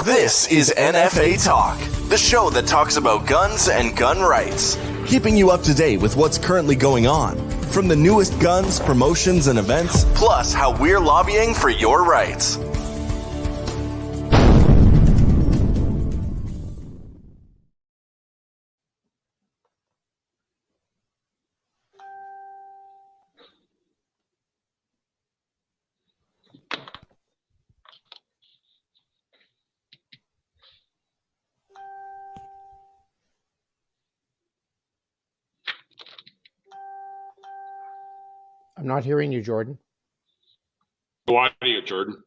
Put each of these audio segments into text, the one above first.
This is NFA Talk, the show that talks about guns and gun rights, keeping you up to date with what's currently going on, from the newest guns, promotions, and events, plus how we're lobbying for your rights. I'm not hearing you, Jordan. No audio, Jordan.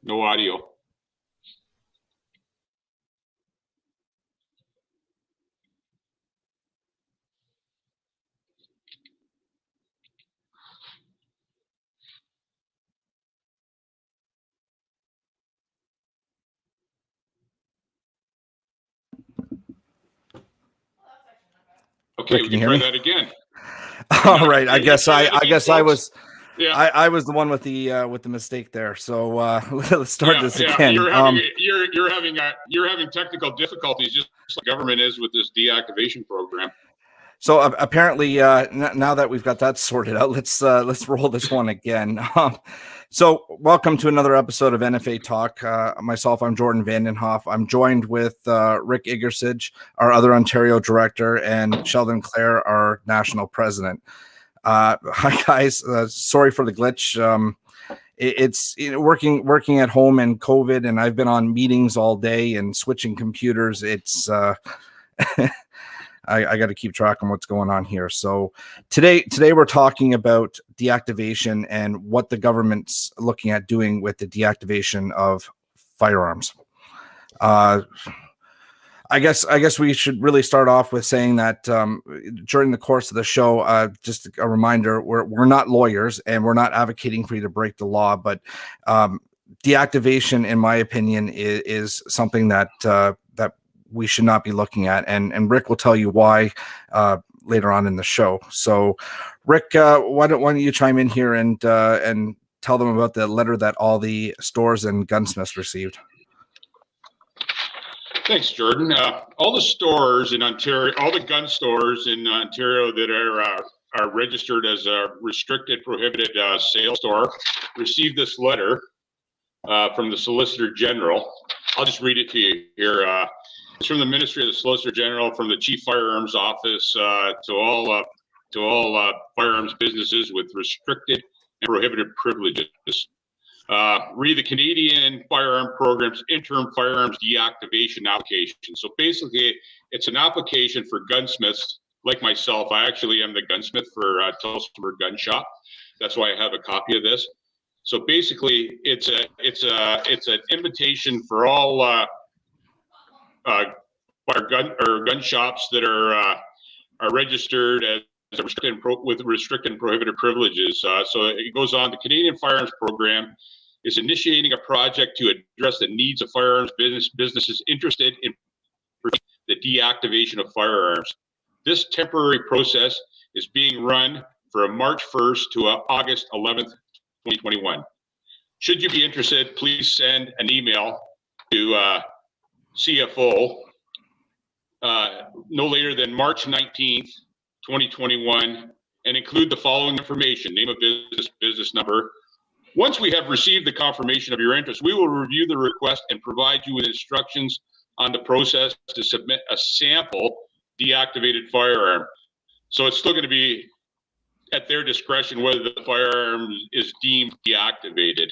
No audio. Okay, Rick, we can try that again. All right, I guess I was Yeah. I was the one with the mistake there. So let's start this again. You're having technical difficulties, just like government is with this deactivation program. So apparently, now that we've got that sorted out, let's roll this one again. So welcome to another episode of NFA Talk. Myself, I'm Jordan Vandenhoff. I'm joined with Rick Iggersage, our other Ontario director, and Sheldon Clare, our national president. Hi guys, sorry for the glitch. It's working at home and COVID, and I've been on meetings all day and switching computers. It's I got to keep track on what's going on here. So today we're talking about deactivation and what the government's looking at doing with the deactivation of firearms. I guess we should really start off with saying that during the course of the show, just a reminder, we're not lawyers and we're not advocating for you to break the law, but deactivation, in my opinion, is something that we should not be looking at, and Rick will tell you why later on in the show. So, Rick, why don't you chime in here and tell them about the letter that all the stores and gunsmiths received? Thanks, Jordan. All the stores in Ontario, all the gun stores in Ontario that are registered as a restricted, prohibited sale store received this letter from the Solicitor General. I'll just read it to you here. It's from the Ministry of the Solicitor General, from the Chief Firearms Office to all firearms businesses with restricted and prohibited privileges. Read the Canadian Firearm Program's interim firearms deactivation application. So basically, it's an application for gunsmiths like myself. I actually am the gunsmith for Tulsa Gun Shop. That's why I have a copy of this. So basically, it's an invitation for all gun shops that are registered as with restricted and prohibited privileges. So it goes on. The Canadian Firearms Program is initiating a project to address the needs of firearms businesses interested in the deactivation of firearms. This temporary process is being run from March 1st to August 11th, 2021. Should you be interested, please send an email to CFO no later than March 19th, 2021, and include the following information: name of business number. Once we have received the confirmation of your interest, we will review the request and provide you with instructions on the process to submit a sample deactivated firearm. So it's still going to be at their discretion whether the firearm is deemed deactivated.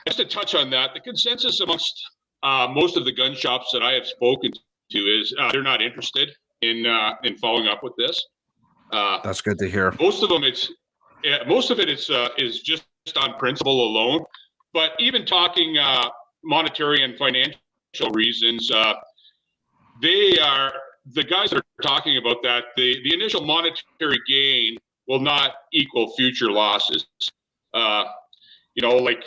Just to touch on that, the consensus amongst most of the gun shops that I have spoken to is they're not interested in following up with this. That's good to hear. Most of it is just on principle alone. But even talking monetary and financial reasons, the guys that are talking about that, the initial monetary gain will not equal future losses. Like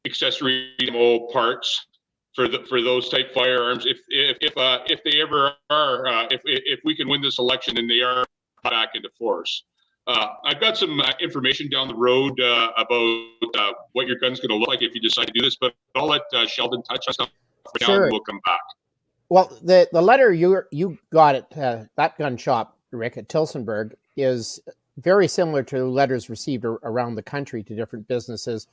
accessory ammo parts for those type firearms. If they ever are, if we can win this election and they are back into force, I've got some information down the road about what your gun's going to look like if you decide to do this, but I'll let Sheldon touch us. Sure. And we'll come back. Well, the letter you got at that gun shop, Rick, at Tilsonburg, is very similar to letters received around the country to different businesses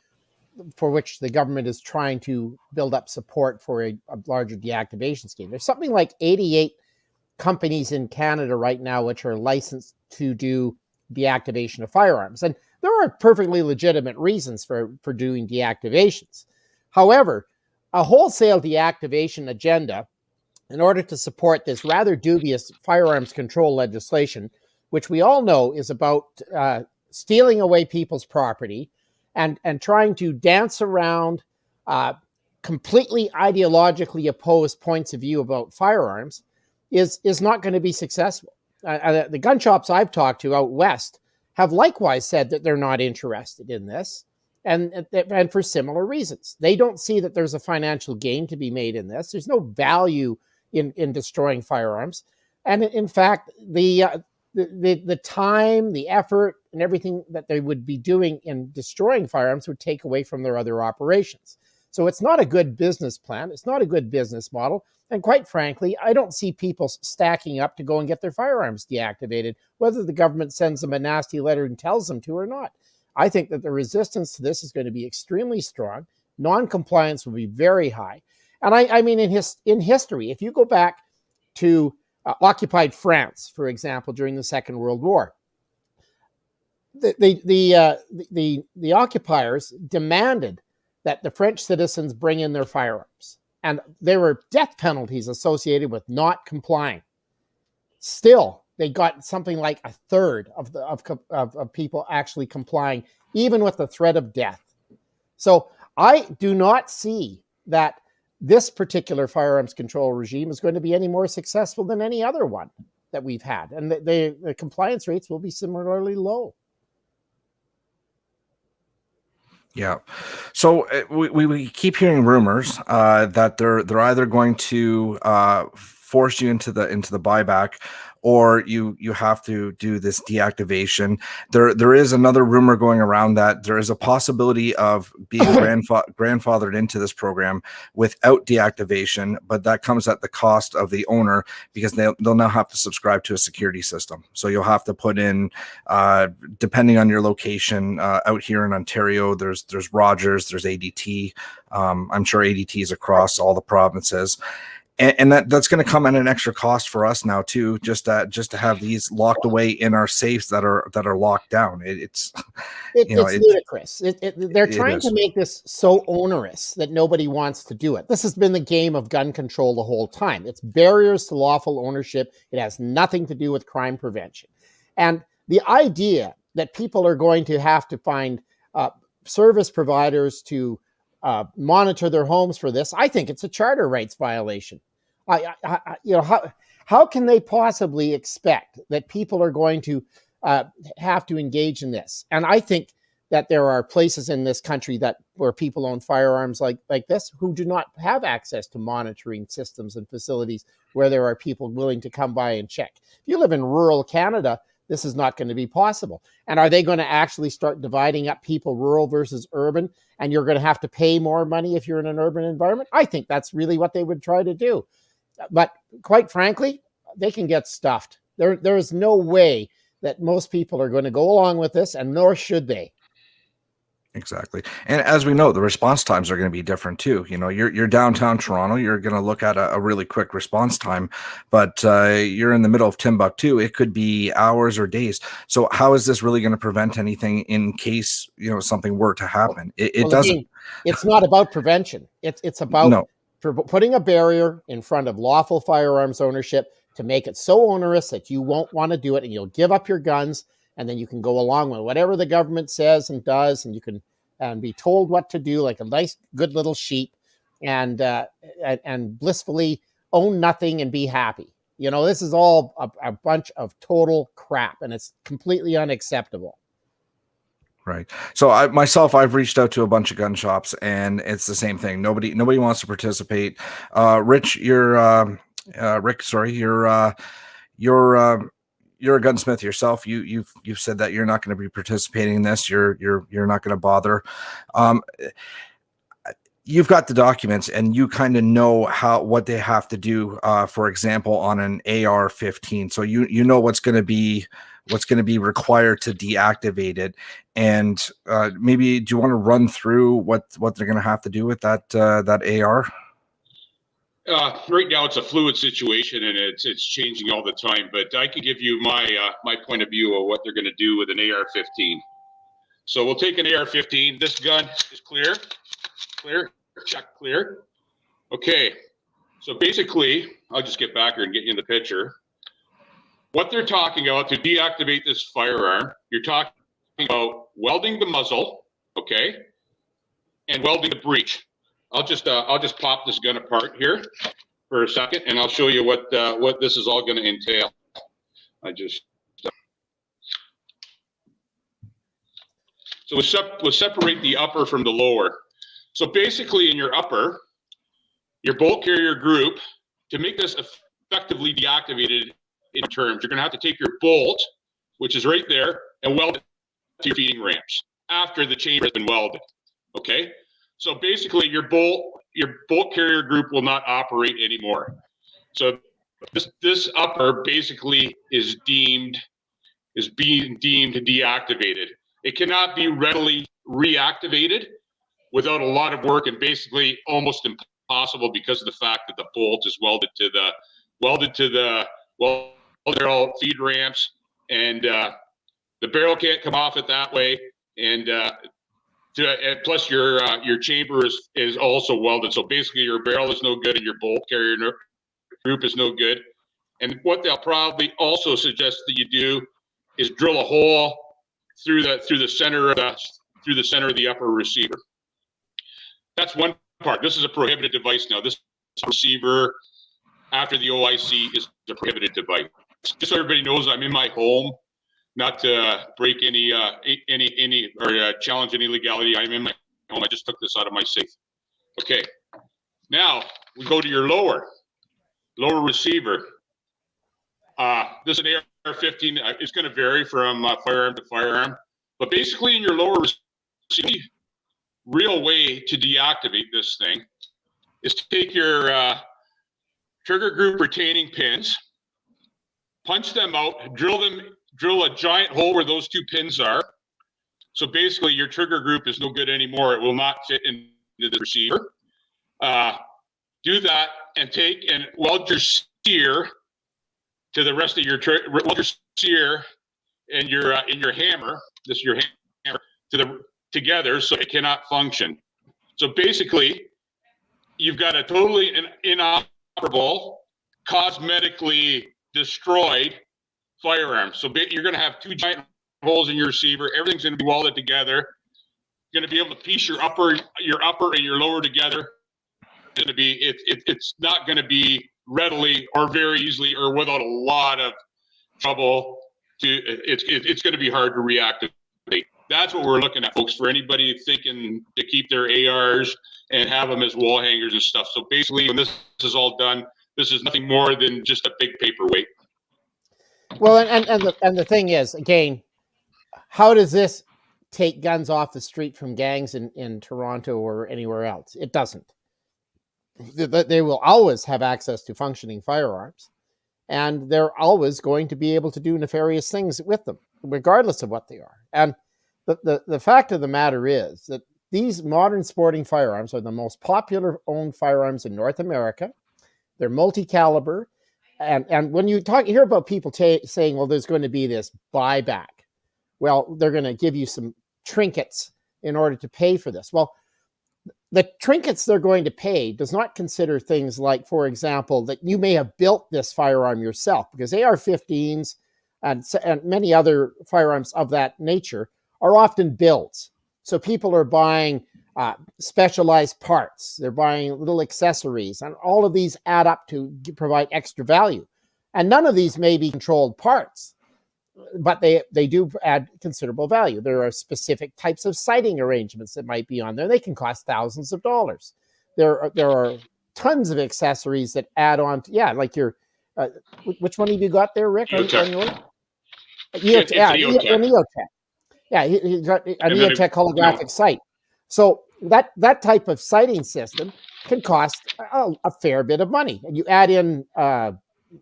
for which the government is trying to build up support for a larger deactivation scheme. There's something like 88 companies in Canada right now which are licensed to do deactivation of firearms. And there are perfectly legitimate reasons for doing deactivations. However, a wholesale deactivation agenda, in order to support this rather dubious firearms control legislation, which we all know is about stealing away people's property and trying to dance around completely ideologically opposed points of view about firearms, is not going to be successful. The gun shops I've talked to out west have likewise said that they're not interested in this, and for similar reasons. They don't see that there's a financial gain to be made in this. There's no value in destroying firearms, and in fact, the time, the effort, and everything that they would be doing in destroying firearms would take away from their other operations. So it's not a good business plan. It's not a good business model. And quite frankly, I don't see people stacking up to go and get their firearms deactivated, whether the government sends them a nasty letter and tells them to or not. I think that the resistance to this is going to be extremely strong. Non-compliance will be very high. And I mean, in history, if you go back to occupied France, for example, during the Second World War, the occupiers demanded that the French citizens bring in their firearms. And there were death penalties associated with not complying. Still, they got something like a third of people actually complying, even with the threat of death. So I do not see that this particular firearms control regime is going to be any more successful than any other one that we've had. And the compliance rates will be similarly low. Yeah. So we keep hearing rumors that they're either going to force you into the buyback, or you have to do this deactivation. There is another rumor going around that there is a possibility of being grandfathered into this program without deactivation, but that comes at the cost of the owner, because they'll now have to subscribe to a security system. So you'll have to put in, depending on your location, out here in Ontario, there's Rogers, there's ADT. I'm sure ADT is across all the provinces. And that's going to come at an extra cost for us now too, just to have these locked away in our safes that are locked down. It's ludicrous. They're trying to make this so onerous that nobody wants to do it. This has been the game of gun control the whole time. It's barriers to lawful ownership. It has nothing to do with crime prevention. And the idea that people are going to have to find service providers to monitor their homes for this, I think it's a charter rights violation. How can they possibly expect that people are going to have to engage in this? And I think that there are places in this country where people own firearms like this who do not have access to monitoring systems and facilities where there are people willing to come by and check. If you live in rural Canada, this is not going to be possible. And are they going to actually start dividing up people rural versus urban, and you're going to have to pay more money if you're in an urban environment? I think that's really what they would try to do. But quite frankly, they can get stuffed. There is no way that most people are going to go along with this, and nor should they. Exactly. And as we know, the response times are going to be different too. You're downtown Toronto, you're going to look at a really quick response time, but you're in the middle of Timbuktu. It could be hours or days. So how is this really going to prevent anything in case, something were to happen? It doesn't. Again, it's not about prevention. It's about putting a barrier in front of lawful firearms ownership to make it so onerous that you won't want to do it, and you'll give up your guns. And then you can go along with whatever the government says and does, and you can be told what to do like a nice, good little sheep, and blissfully own nothing and be happy. This is all a bunch of total crap, and it's completely unacceptable. Right. So I've reached out to a bunch of gun shops, and it's the same thing. Nobody wants to participate. Rich, you're a gunsmith yourself. You've said that you're not going to be participating in this. You're not going to bother. You've got the documents, and you kind of know what they have to do. For example, on an AR-15, so you know what's going to be required to deactivate it. And maybe do you want to run through what they're going to have to do with that AR? Right now, it's a fluid situation, and it's changing all the time. But I can give you my point of view of what they're going to do with an AR-15. So we'll take an AR-15. This gun is clear, check clear. Okay, so basically, I'll just get back here and get you in the picture. What they're talking about to deactivate this firearm, you're talking about welding the muzzle, okay, and welding the breech. I'll just pop this gun apart here for a second, and I'll show you what this is all going to entail. So we'll separate the upper from the lower. So basically, in your upper, your bolt carrier group, to make this effectively deactivated in terms, you're going to have to take your bolt, which is right there, and weld it to your feeding ramps after the chamber has been welded. Okay. So basically, your bolt carrier group will not operate anymore. So this upper basically is being deemed deactivated. It cannot be readily reactivated without a lot of work, and basically almost impossible because of the fact that the bolt is welded to the barrel feed ramps, and the barrel can't come off it that way, and plus your chamber is also welded. So basically your barrel is no good and your bolt carrier group is no good. And what they'll probably also suggest that you do is drill a hole through the center of the upper receiver. That's one part. This is a prohibited device now. This receiver after the OIC is a prohibited device. Just so everybody knows, I'm in my home, not to break any or challenge any legality. I'm in my home. I just took this out of my safe. Okay. Now we go to your lower receiver. This is an AR-15. It's going to vary from firearm to firearm, but basically in your lower receiver, real way to deactivate this thing is to take your trigger group retaining pins, punch them out, drill a giant hole where those two pins are. So basically your trigger group is no good anymore. It will not fit into the receiver. Do that and take and weld your sear to the rest of your sear and your hammer. This is your hammer together, so it cannot function. So basically, you've got a totally inoperable, cosmetically destroyed firearm. So you're going to have two giant holes in your receiver. Everything's going to be welded together. You're going to be able to piece your upper and your lower together. It's not going to be readily or very easily or without a lot of trouble. It's going to be hard to reactivate. That's what we're looking at, folks, for anybody thinking to keep their ARs and have them as wall hangers and stuff. So basically, when this is all done, this is nothing more than just a big paperweight. Well, and the thing is, again, how does this take guns off the street from gangs in Toronto or anywhere else? It doesn't. They will always have access to functioning firearms, and they're always going to be able to do nefarious things with them, regardless of what they are. And the fact of the matter is that these modern sporting firearms are the most popular owned firearms in North America. They're multi-caliber. And when you hear about people saying, well, there's going to be this buyback. Well, they're going to give you some trinkets in order to pay for this. Well, the trinkets they're going to pay does not consider things like, for example, that you may have built this firearm yourself, because AR-15s and many other firearms of that nature are often builds. So people are buying specialized parts. They're buying little accessories, and all of these add up to provide extra value. And none of these may be controlled parts, but they do add considerable value. There are specific types of sighting arrangements that might be on there. They can cost thousands of dollars. There are tons of accessories that add on to, like your, which one have you got there, Rick? It's Yeah, an an EOTech. EOTech. Yeah, he's got an And then, EOTech holographic sight. So that type of sighting system can cost a fair bit of money. And you add in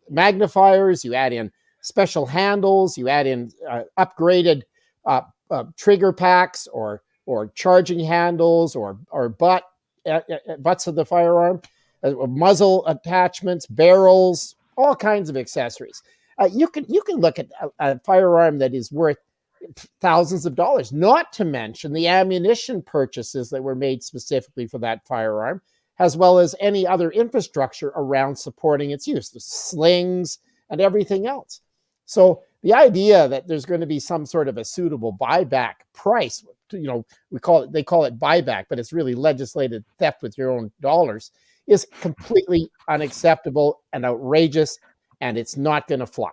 magnifiers, you add in special handles, you add in upgraded trigger packs or charging handles or butts of the firearm, muzzle attachments, barrels, all kinds of accessories. You can look at a firearm that is worth thousands of dollars, not to mention the ammunition purchases that were made specifically for that firearm, as well as any other infrastructure around supporting its use, the slings and everything else. So the idea that there's going to be some sort of a suitable buyback price, they call it buyback, but it's really legislated theft with your own dollars, is completely unacceptable and outrageous, and it's not going to fly.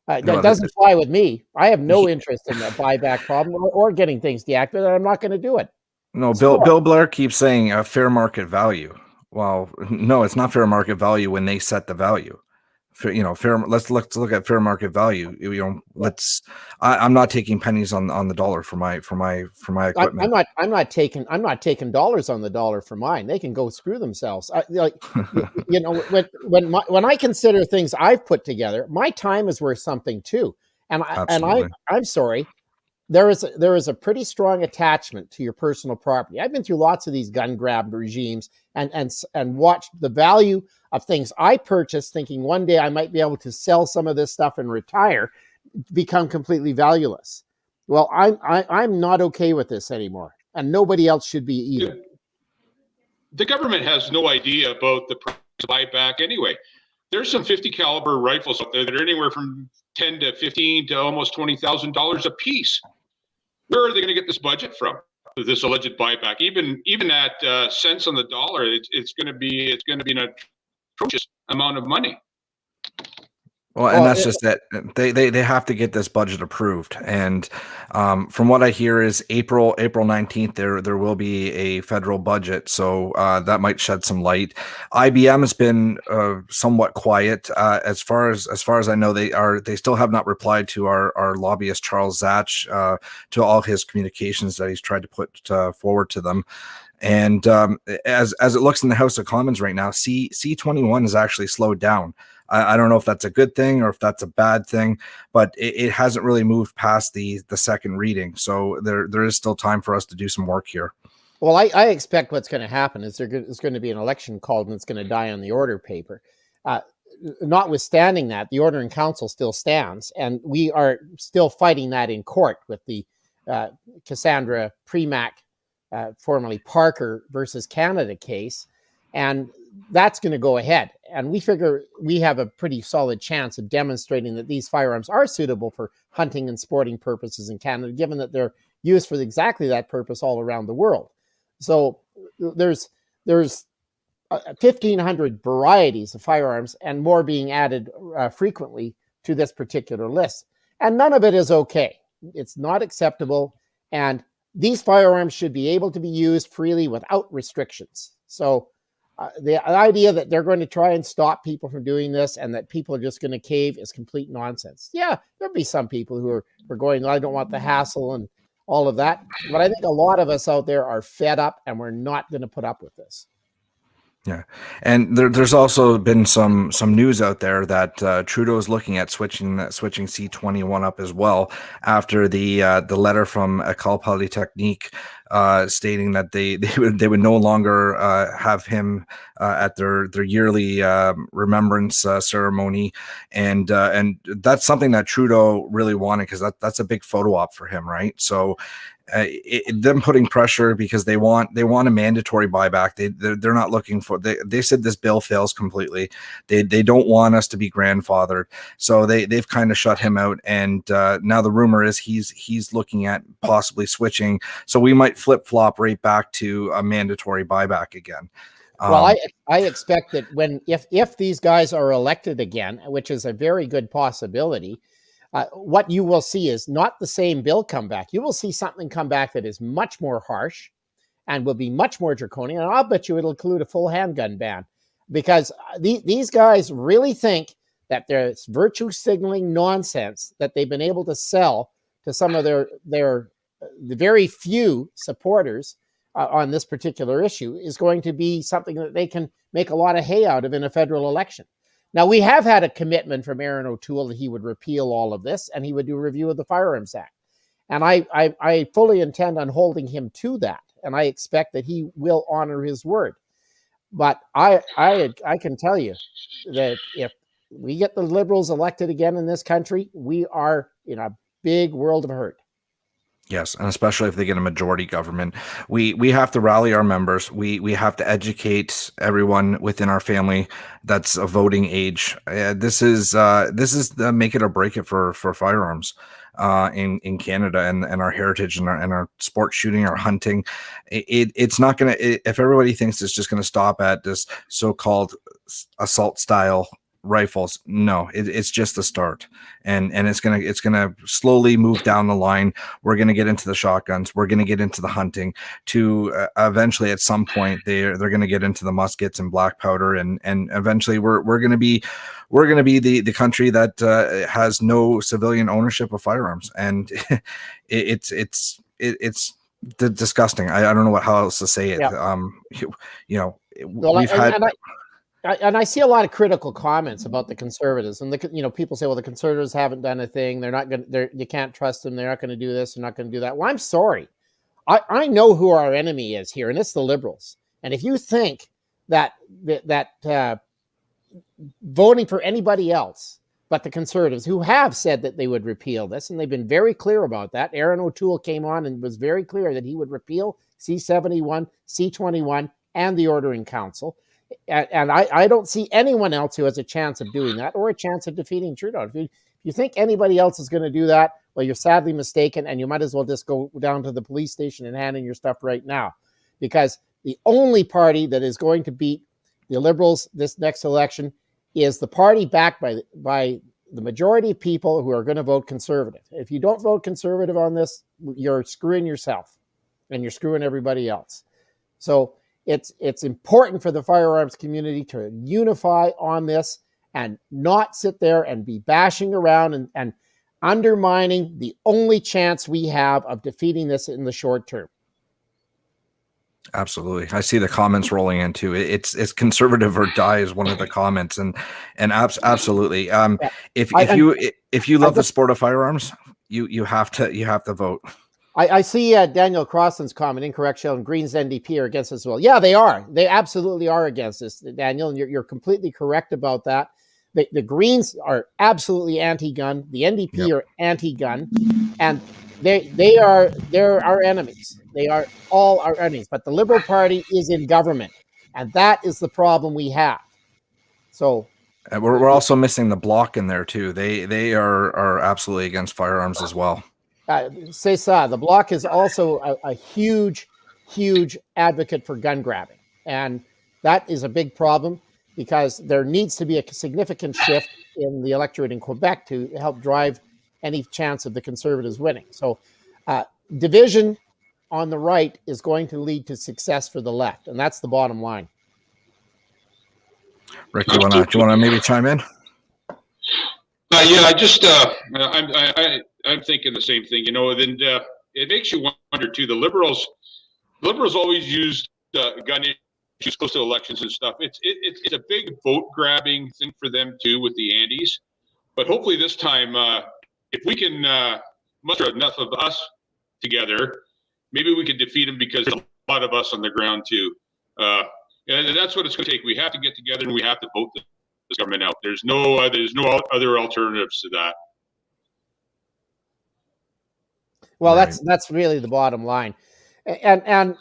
That doesn't fly with me. I have no interest in the buyback problem or getting things deactivated. I'm not going to do it. No, Bill Blair keeps saying fair market value. Well, no, it's not fair market value when they set the value. Fair. Let's look at fair market value. I'm not taking pennies on the dollar for my equipment. I'm not taking dollars on the dollar for mine. They can go screw themselves. When I consider things I've put together, my time is worth something too. I'm sorry. There is a pretty strong attachment to your personal property. I've been through lots of these gun grab regimes and watched the value of things I purchased, thinking one day I might be able to sell some of this stuff and retire, become completely valueless. Well, I'm not okay with this anymore, and nobody else should be either. The government has no idea about the price of buyback anyway. There's some 50 caliber rifles out there that are anywhere from $10 to $15 to almost $20,000 a piece. Where are they going to get this budget from? This alleged buyback, even at cents on the dollar, it's going to be an atrocious amount of money. Well, and that's just it. They have to get this budget approved, and from what I hear is April 19th there will be a federal budget, so that might shed some light. IBM has been somewhat quiet as far as I know. They still have not replied to our lobbyist Charles Zatch to all his communications that he's tried to put forward to them. And as it looks in the House of Commons right now, C-21 has actually slowed down. I don't know if that's a good thing or if that's a bad thing, but it hasn't really moved past the second reading. So there is still time for us to do some work here. Well, I expect what's going to happen is there's going to be an election called and it's going to die on the order paper. Notwithstanding that, the order in council still stands, and we are still fighting that in court with the Cassandra Premack, formerly Parker versus Canada case. And that's going to go ahead. And we figure we have a pretty solid chance of demonstrating that these firearms are suitable for hunting and sporting purposes in Canada, given that they're used for exactly that purpose all around the world. So there's 1,500 varieties of firearms and more being added frequently to this particular list. And none of it is okay. It's not acceptable. And these firearms should be able to be used freely without restrictions. So the idea that they're going to try and stop people from doing this and that people are just going to cave is complete nonsense. Yeah, there'll be some people who are going, I don't want the hassle and all of that. But I think a lot of us out there are fed up and we're not going to put up with this. Yeah, and there's also been some news out there that Trudeau is looking at switching C-21 up as well after the letter from École Polytechnique stating that they would no longer have him at their yearly remembrance ceremony, and that's something that Trudeau really wanted because that's a big photo op for him, right? So. Them putting pressure because they want a mandatory buyback. They're not looking for. They said this bill fails completely. They don't want us to be grandfathered, so they've kind of shut him out. And now the rumor is he's looking at possibly switching. So we might flip flop right back to a mandatory buyback again. Well, I expect that if these guys are elected again, which is a very good possibility. What you will see is not the same bill come back. You will see something come back that is much more harsh and will be much more draconian. And I'll bet you it'll include a full handgun ban because these guys really think that there's virtue signaling nonsense that they've been able to sell to some of the very few supporters on this particular issue is going to be something that they can make a lot of hay out of in a federal election. Now, we have had a commitment from Aaron O'Toole that he would repeal all of this and he would do a review of the Firearms Act. And I fully intend on holding him to that. And I expect that he will honor his word. But I can tell you that if we get the Liberals elected again in this country, we are in a big world of hurt. Yes, and especially if they get a majority government, we have to rally our members. We have to educate everyone within our family that's a voting age. This is the make it or break it for firearms in Canada and our heritage and our sport shooting, our hunting. It's not gonna, if everybody thinks it's just gonna stop at this so-called assault style rifles, no, it's just the start, and it's gonna slowly move down the line. We're gonna get into the shotguns, we're gonna get into the hunting, to eventually at some point they're gonna get into the muskets and black powder, and eventually we're gonna be the country that has no civilian ownership of firearms, and it's disgusting. I don't know how else to say it. Yeah. We've had. And I see a lot of critical comments about the Conservatives, and people say, well, the Conservatives haven't done a thing. They're not going to, you can't trust them. They're not going to do this. They're not going to do that. Well, I'm sorry. I know who our enemy is here, and it's the Liberals. And if you think that voting for anybody else but the Conservatives, who have said that they would repeal this, and they've been very clear about that. Aaron O'Toole came on and was very clear that he would repeal C-71, C-21, and the Ordering Council. And I don't see anyone else who has a chance of doing that or a chance of defeating Trudeau. If you think anybody else is going to do that, well, you're sadly mistaken, and you might as well just go down to the police station and hand in your stuff right now. Because the only party that is going to beat the Liberals this next election is the party backed by the majority of people who are going to vote Conservative. If you don't vote Conservative on this, you're screwing yourself, and you're screwing everybody else. So it's important for the firearms community to unify on this and not sit there and be bashing around and undermining the only chance we have of defeating this in the short term. Absolutely. I see the comments rolling in too. It's conservative or die is one of the comments, and absolutely. If you love the sport of firearms, you have to vote. I see Daniel Crossland's comment, incorrect, Sheldon. Greens NDP are against this as well. Yeah, they are. They absolutely are against this, Daniel, and you're completely correct about that. The Greens are absolutely anti-gun. The NDP are anti-gun, and they're our enemies. They are all our enemies. But the Liberal Party is in government, and that is the problem we have. So we're also missing the Bloc in there too. They are absolutely against firearms as well. C'est ça. The Bloc is also a huge advocate for gun grabbing. And that is a big problem because there needs to be a significant shift in the electorate in Quebec to help drive any chance of the Conservatives winning. So division on the right is going to lead to success for the left. And that's the bottom line. Rick, do you want to maybe chime in? Yeah, I'm thinking the same thing, then it makes you wonder too. The Liberals always used gun issues close to elections and stuff. It's a big vote grabbing thing for them too with the Andes. But hopefully this time, if we can muster enough of us together, maybe we can defeat them because there's a lot of us on the ground too. And that's what it's going to take. We have to get together and we have to vote this government out. There's no other alternatives to that. Well, right. That's really the bottom line. And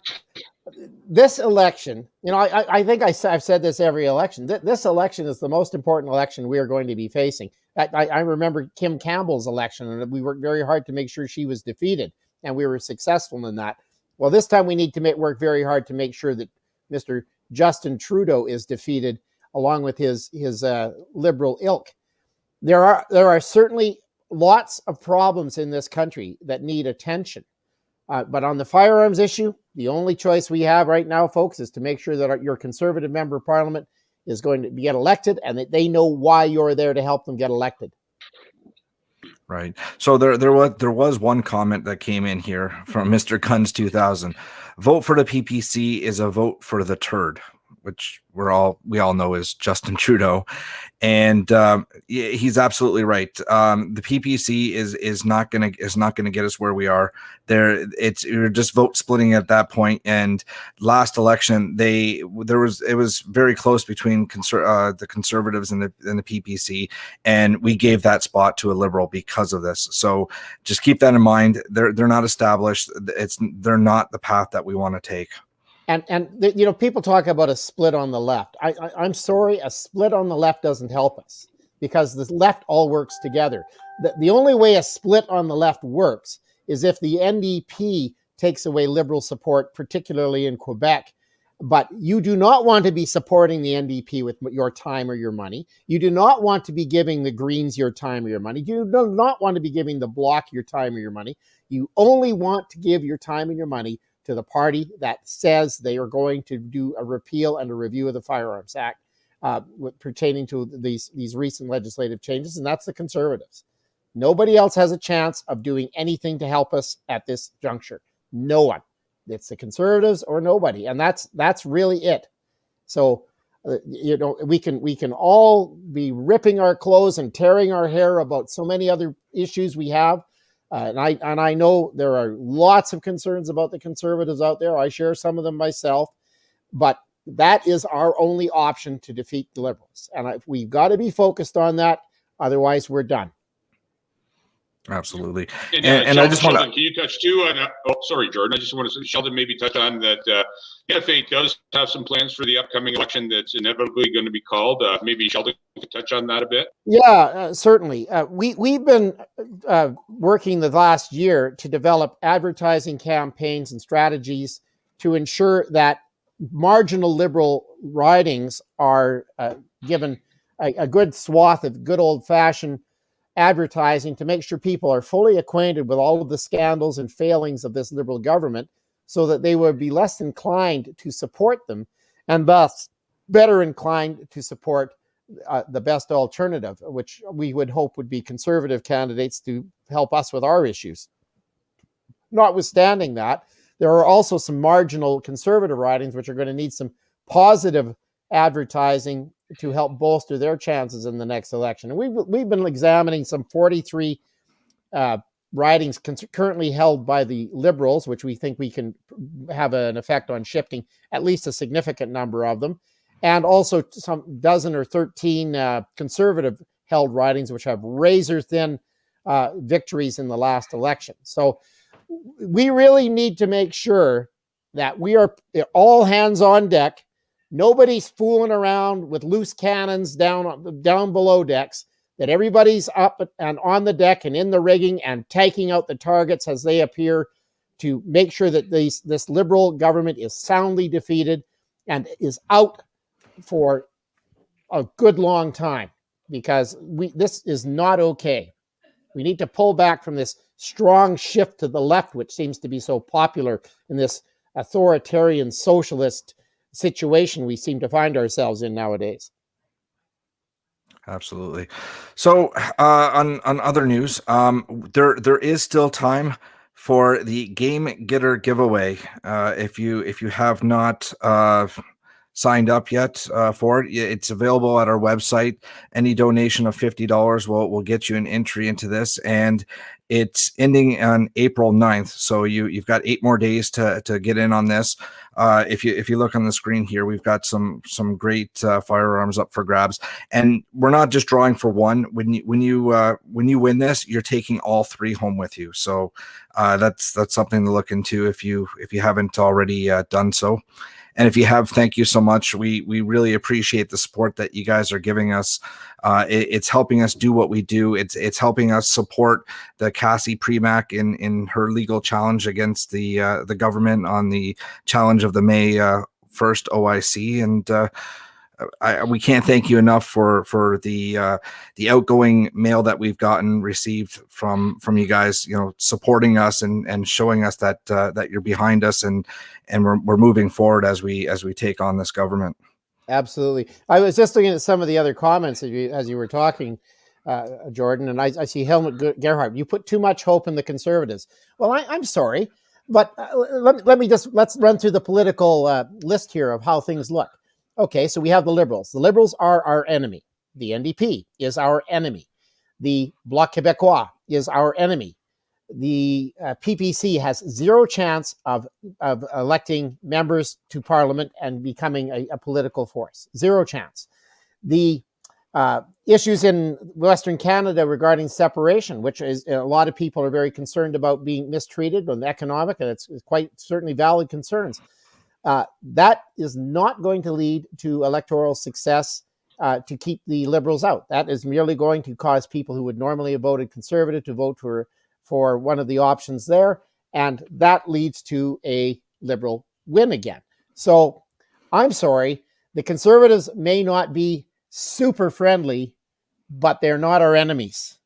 this election, I think I've said this every election. This election is the most important election we are going to be facing. I remember Kim Campbell's election, and we worked very hard to make sure she was defeated, and we were successful in that. Well, this time we need to work very hard to make sure that Mr. Justin Trudeau is defeated, along with his Liberal ilk. There are certainly lots of problems in this country that need attention. But on the firearms issue, the only choice we have right now, folks, is to make sure that your Conservative member of Parliament is going to get elected, and that they know why you're there to help them get elected. Right. So there was one comment that came in here from Mr. Guns 2000. Vote for the PPC is a vote for the turd, which we all know is Justin Trudeau. And he's absolutely right. The PPC is not gonna get us where we are. You're just vote splitting at that point. And last election, it was very close between the Conservatives and the PPC, and we gave that spot to a Liberal because of this. So just keep that in mind. They're not established. They're not the path that we want to take. And people talk about a split on the left. I'm sorry, a split on the left doesn't help us, because the left all works together. The only way a split on the left works is if the NDP takes away Liberal support, particularly in Quebec. But you do not want to be supporting the NDP with your time or your money. You do not want to be giving the Greens your time or your money. You do not want to be giving the Bloc your time or your money. You only want to give your time and your money to the party that says they are going to do a repeal and a review of the Firearms Act pertaining to these recent legislative changes, and that's the Conservatives. Nobody else has a chance of doing anything to help us at this juncture. No one. It's the Conservatives or nobody, and that's really it. So we can all be ripping our clothes and tearing our hair about so many other issues we have. And I know there are lots of concerns about the Conservatives out there. I share some of them myself, but that is our only option to defeat the Liberals. And we've got to be focused on that. Otherwise, we're done. Absolutely. And I just want to. Can you touch too on? Sorry, Jordan. I just want to. Sheldon maybe touch on that. NFA does have some plans for the upcoming election that's inevitably going to be called. Maybe Sheldon could touch on that a bit. Yeah, certainly. We've been working the last year to develop advertising campaigns and strategies to ensure that marginal Liberal ridings are given a good swath of good old-fashioned advertising to make sure people are fully acquainted with all of the scandals and failings of this Liberal government, so that they would be less inclined to support them, and thus better inclined to support the best alternative, which we would hope would be Conservative candidates to help us with our issues. Notwithstanding that, there are also some marginal Conservative ridings which are going to need some positive advertising to help bolster their chances in the next election. And we've been examining some 43 ridings currently held by the Liberals, which we think we can have an effect on shifting at least a significant number of them, and also some dozen or 13 Conservative held ridings which have razor-thin victories in the last election. So we really need to make sure that we are all hands on deck. Nobody's fooling around with loose cannons down below decks, that everybody's up and on the deck and in the rigging and taking out the targets as they appear, to make sure that this Liberal government is soundly defeated and is out for a good long time, because this is not okay. We need to pull back from this strong shift to the left, which seems to be so popular in this authoritarian socialist situation we seem to find ourselves in nowadays. Absolutely. So on other news, there is still time for the Game Getter giveaway. If you have not signed up yet for it, it's available at our website. Any donation of $50 will get you an entry into this, and it's ending on April 9th. So you've got 8 more days to get in on this. If you look on the screen here, we've got some great firearms up for grabs, and we're not just drawing for one. When you win this, you're taking all 3 home with you. So that's something to look into if you haven't already done so. And if you have, thank you so much. We really appreciate the support that you guys are giving us. It's helping us do what we do. It's helping us support the Cassie Premack in her legal challenge against the government on the challenge of the May 1st OIC. And we can't thank you enough for the outgoing mail that we've received from you guys, supporting us and showing us that you're behind us, and we're moving forward as we take on this government. Absolutely. I was just looking at some of the other comments as you were talking, Jordan, and I see Helmut Gerhardt. You put too much hope in the Conservatives. Well, I'm sorry, but let's run through the political list here of how things look. Okay, so we have the Liberals. The Liberals are our enemy. The NDP is our enemy. The Bloc Québécois is our enemy. The PPC has zero chance of electing members to Parliament and becoming a political force. Zero chance. The issues in Western Canada regarding separation, which is a lot of people are very concerned about being mistreated on the economic, and it's quite certainly valid concerns. That is not going to lead to electoral success to keep the Liberals out. That is merely going to cause people who would normally have voted Conservative to vote for one of the options there, and that leads to a Liberal win again. So I'm sorry, the Conservatives may not be super friendly, but they're not our enemies.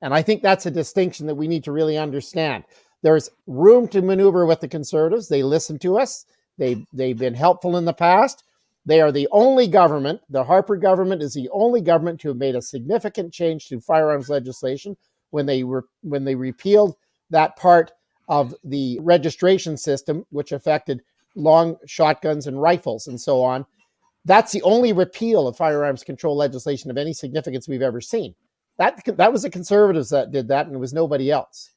And I think that's a distinction that we need to really understand. There's room to maneuver with the Conservatives. They listen to us. They've been helpful in the past. They are the only government, the Harper government is the only government to have made a significant change to firearms legislation when they repealed that part of the registration system, which affected long shotguns and rifles and so on. That's the only repeal of firearms control legislation of any significance we've ever seen. That was the Conservatives that did that, and it was nobody else.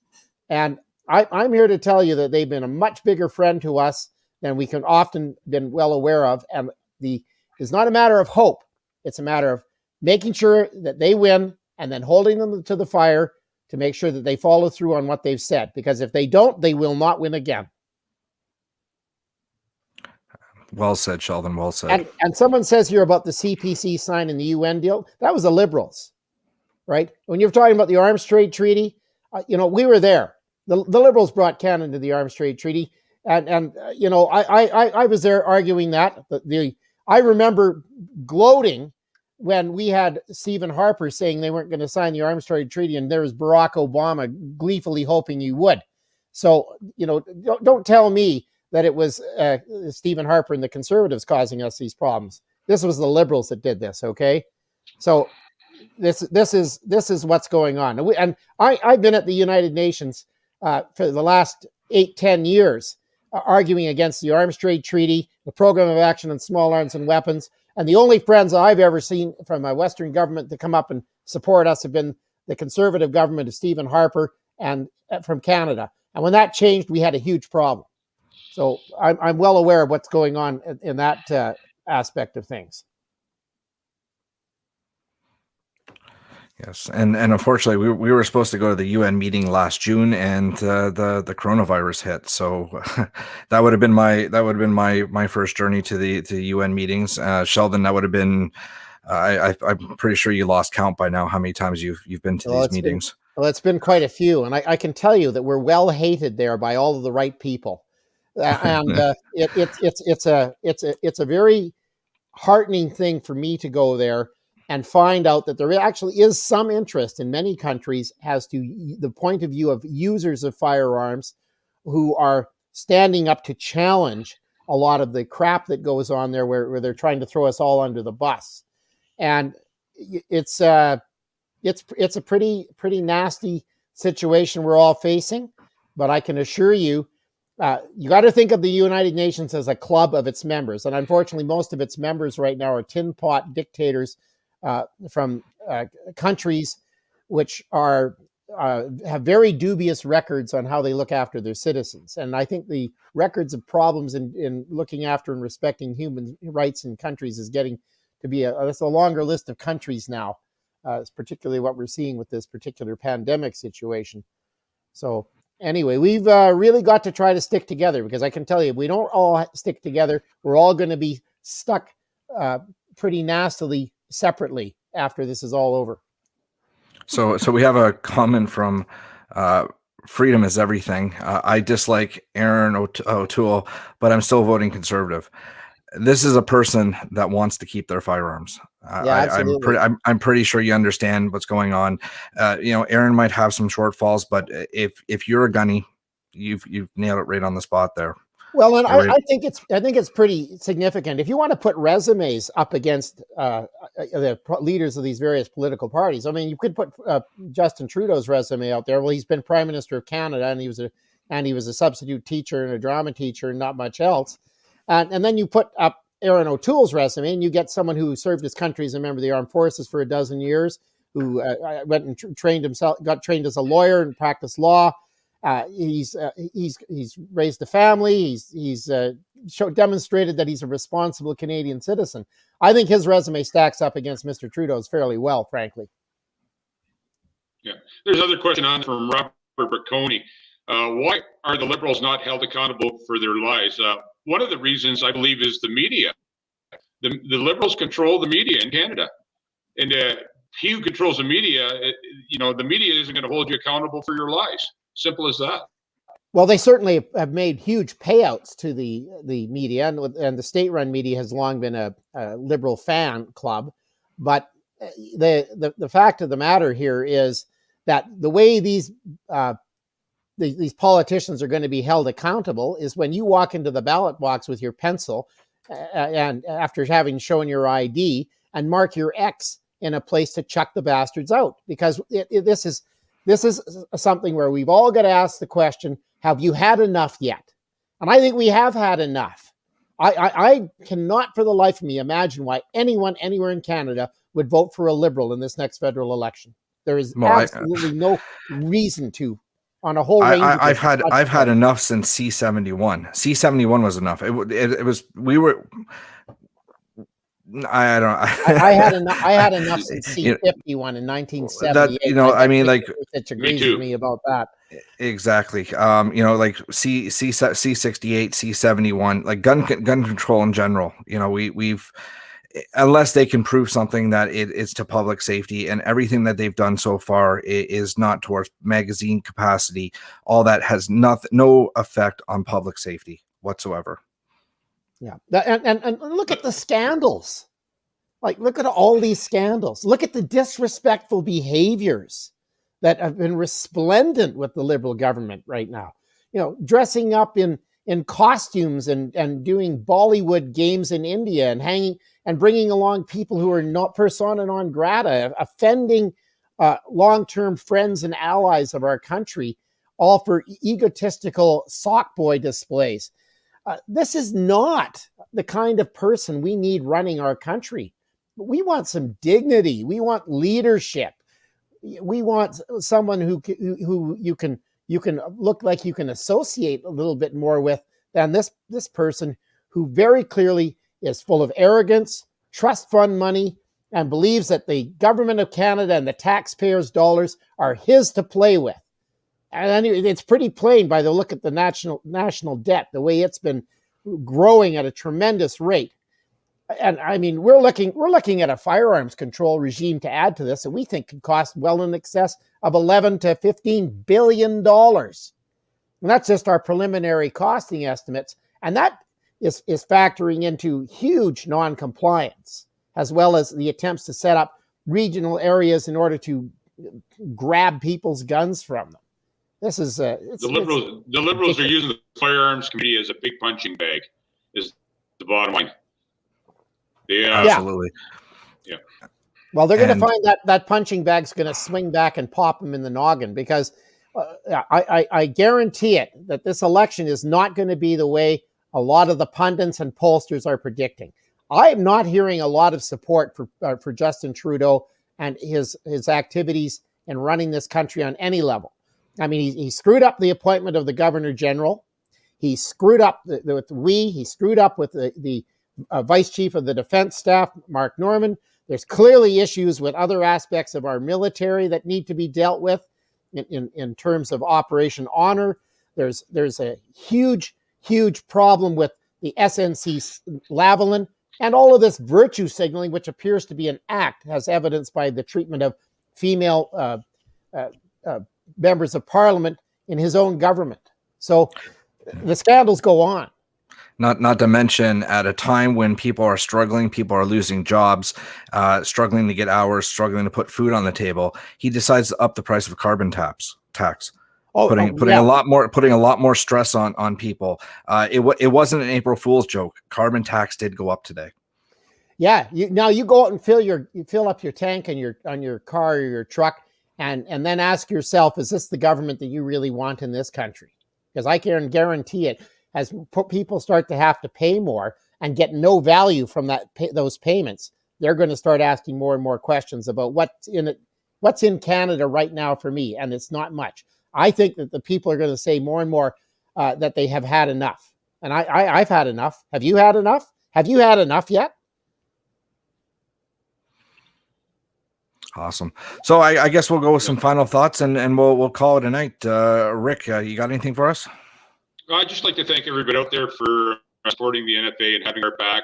And I'm here to tell you that they've been a much bigger friend to us than we can often been well aware of. And it's not a matter of hope. It's a matter of making sure that they win and then holding them to the fire to make sure that they follow through on what they've said. Because if they don't, they will not win again. Well said, Sheldon. Well said. And someone says here about the CPC sign in the UN deal. That was the Liberals, right? When you're talking about the Arms Trade Treaty, we were there. The Liberals brought Canada to the Arms Trade Treaty. And I was there arguing that. I remember gloating when we had Stephen Harper saying they weren't going to sign the Arms Trade Treaty, and there was Barack Obama gleefully hoping you would. So, don't tell me that it was Stephen Harper and the Conservatives causing us these problems. This was the Liberals that did this, okay? So this is what's going on. And I've been at the United Nations for the last 8-10 years arguing against the Arms Trade Treaty, the Program of Action on Small Arms and Weapons, and the only friends I've ever seen from a Western government to come up and support us have been the Conservative government of Stephen Harper and from Canada. And when that changed, we had a huge problem. So I'm well aware of what's going on in that aspect of things. Yes, and unfortunately, we were supposed to go to the UN meeting last June, and the coronavirus hit. So that would have been my first journey to the UN meetings. Sheldon, that would have been. I'm pretty sure you lost count by now how many times you've been to these meetings. It's been quite a few, and I can tell you that we're well hated there by all of the right people, and it's a very heartening thing for me to go there and find out that there actually is some interest in many countries as to the point of view of users of firearms who are standing up to challenge a lot of the crap that goes on there where they're trying to throw us all under the bus. And it's a pretty nasty situation we're all facing, but I can assure you, you got to think of the United Nations as a club of its members. And unfortunately, most of its members right now are tin pot dictators from countries which are have very dubious records on how they look after their citizens. And I think the records of problems in looking after and respecting human rights in countries is getting to be a longer list of countries now, particularly what we're seeing with this particular pandemic situation. So anyway, we've really got to try to stick together, because I can tell you, if we don't all stick together, we're all going to be stuck pretty nastily separately after this is all over. So we have a comment from Freedom is Everything. I dislike Aaron O'Toole, but I'm still voting Conservative. This is a person that wants to keep their firearms. I'm pretty sure you understand what's going on. Aaron might have some shortfalls, but if you're a gunny, you've nailed it right on the spot there. Well, and I think it's pretty significant. If you want to put resumes up against the leaders of these various political parties, I mean, you could put Justin Trudeau's resume out there. Well, he's been Prime Minister of Canada, and he was a substitute teacher and a drama teacher, and not much else. And then you put up Aaron O'Toole's resume, and you get someone who served his country as a member of the armed forces for 12 years, who went and got trained as a lawyer and practiced law. He's raised a family. He's demonstrated that he's a responsible Canadian citizen. I think his resume stacks up against Mr. Trudeau's fairly well, frankly. Yeah. There's another question on from Robert Bricconi. Why are the Liberals not held accountable for their lies? One of the reasons, I believe, is the media. The Liberals control the media in Canada, and he who controls the media, the media isn't going to hold you accountable for your lies. Simple as that. Well, they certainly have made huge payouts to the media, and the state-run media has long been a Liberal fan club. But the fact of the matter here is that the way these politicians are going to be held accountable is when you walk into the ballot box with your pencil and after having shown your ID and mark your X in a place to chuck the bastards out, because this is something where we've all got to ask the question, have you had enough yet? And I think we have had enough. I cannot for the life of me imagine why anyone anywhere in Canada would vote for a Liberal in this next federal election. There is absolutely no reason to, on a whole range. I've had enough since C71. C71 was enough. It was, we were, I don't know. I had enough since C51 in 1978. I mean, like, it agrees with me about that. Exactly. Like C68, C71, like gun control in general. We've unless they can prove something that it is to public safety, and everything that they've done so far is not towards magazine capacity. All that has no effect on public safety whatsoever. Yeah, and look at the scandals. Like, look at all these scandals. Look at the disrespectful behaviors that have been resplendent with the Liberal government right now. Dressing up in costumes and doing Bollywood games in India and hanging and bringing along people who are not persona non grata, offending long-term friends and allies of our country, all for egotistical sock boy displays. This is not the kind of person we need running our country. We want some dignity. We want leadership. We want someone who you can look like you can associate a little bit more with than this person who very clearly is full of arrogance, trust fund money, and believes that the government of Canada and the taxpayers' dollars are his to play with. And it's pretty plain by the look at the national debt, the way it's been growing at a tremendous rate. And I mean, we're looking at a firearms control regime to add to this, and we think could cost well in excess of $11 to $15 billion. And that's just our preliminary costing estimates. And that is factoring into huge non-compliance, as well as the attempts to set up regional areas in order to grab people's guns from them. This is the Liberals are using the Firearms Committee as a big punching bag, is the bottom line. Yeah, absolutely. Yeah. Well, they're going to find that punching bag's going to swing back and pop them in the noggin, because I guarantee it that this election is not going to be the way a lot of the pundits and pollsters are predicting. I am not hearing a lot of support for Justin Trudeau and his activities in running this country on any level. I mean, he screwed up the appointment of the Governor General. He screwed up he screwed up with the Vice Chief of the Defense Staff, Mark Norman. There's clearly issues with other aspects of our military that need to be dealt with in terms of Operation Honor. There's a huge problem with the SNC Lavalin, and all of this virtue signaling, which appears to be an act, as evidenced by the treatment of female members of Parliament in his own government. So the scandals go on. Not to mention, at a time when people are struggling, people are losing jobs, struggling to get hours, struggling to put food on the table, he decides to up the price of carbon tax. putting a lot more stress on people. It wasn't an April Fool's joke. Carbon tax did go up today. Yeah, you go out and fill up your tank on your car or your truck, and then ask yourself, is this the government that you really want in this country? Because I can guarantee it, as people start to have to pay more and get no value from those payments, they're going to start asking more and more questions about what's in Canada right now for me, and it's not much. I think that the people are going to say more and more that they have had enough, and I've had enough. Have you had enough? Have you had enough yet? Awesome. So I guess we'll go with some final thoughts and we'll call it a night. Rick, you got anything for us? I'd just like to thank everybody out there for supporting the NFA and having our back.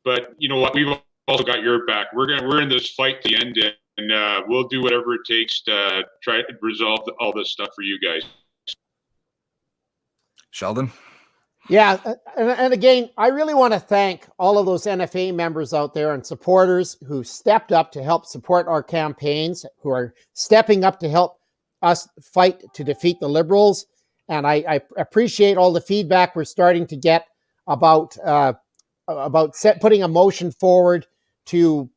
But you know what? We've also got your back. We're in this fight to the end, and we'll do whatever it takes to try to resolve all this stuff for you guys. Sheldon? Yeah, and again, I really want to thank all of those NFA members out there and supporters who stepped up to help support our campaigns, who are stepping up to help us fight to defeat the Liberals. And I appreciate all the feedback we're starting to get about putting a motion forward to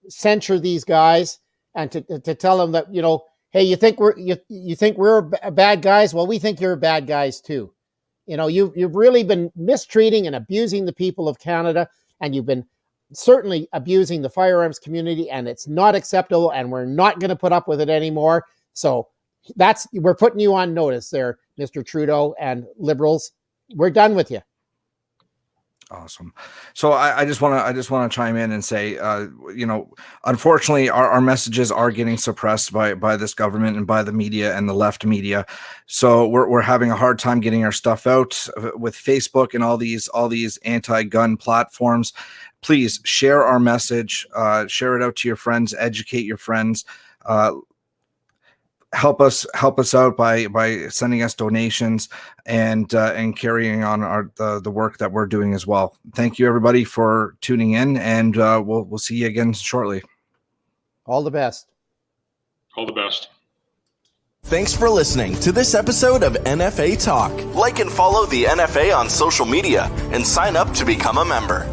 censure these guys and to tell them that, hey, you think we're bad guys? Well, we think you're bad guys too. You've really been mistreating and abusing the people of Canada, and you've been certainly abusing the firearms community, and it's not acceptable, and we're not going to put up with it anymore. So we're putting you on notice there, Mr. Trudeau and Liberals. We're done with you. Awesome. So I just want to chime in and say, unfortunately, our messages are getting suppressed by this government and by the media and the left media. So we're having a hard time getting our stuff out with Facebook and all these anti-gun platforms. Please share our message, share it out to your friends, educate your friends. Help us out by sending us donations and carrying on the work that we're doing as well. Thank you everybody for tuning in, and we'll see you again shortly. All the best. All the best. Thanks for listening to this episode of NFA Talk. Like and follow the NFA on social media and sign up to become a member.